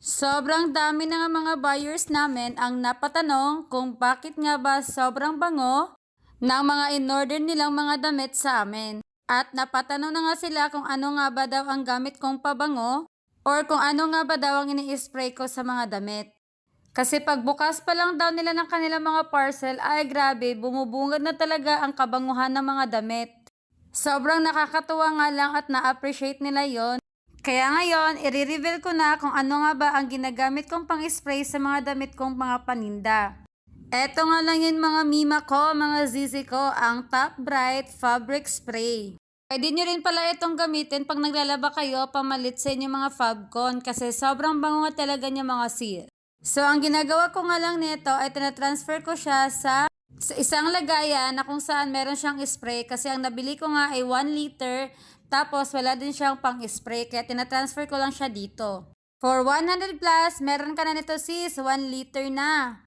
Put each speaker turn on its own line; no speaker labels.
Sobrang dami na nga mga buyers namin ang napatanong kung bakit nga ba sobrang bango ng mga in-order nilang mga damit sa amin. At napatanong na nga sila kung ano nga ba daw ang gamit kong pabango or kung ano nga ba daw ang ini-spray ko sa mga damit. Kasi pagbukas pa lang daw nila ng kanilang mga parcel ay grabe, bumubungad na talaga ang kabanguhan ng mga damit. Sobrang nakakatuwa nga lang at na-appreciate nila yon. Kaya ngayon, i-reveal ko na kung ano nga ba ang ginagamit kong pang-spray sa mga damit kong mga paninda. Eto nga lang yun mga mima ko, mga zizi ko, ang Top Bright Fabric Spray. Pwede nyo rin pala itong gamitin pag naglalaba kayo pamalit sa inyong mga Fabcon kasi sobrang bango nga talaga niya mga sis. So ang ginagawa ko nga lang nito ay tinatransfer ko siya sa isang lagayan na kung saan meron siyang spray kasi ang nabili ko nga ay 1 liter tapos wala din siyang pang-spray kaya tinatransfer ko lang siya dito. For 100 plus, meron ka na nito sis, 1 liter na.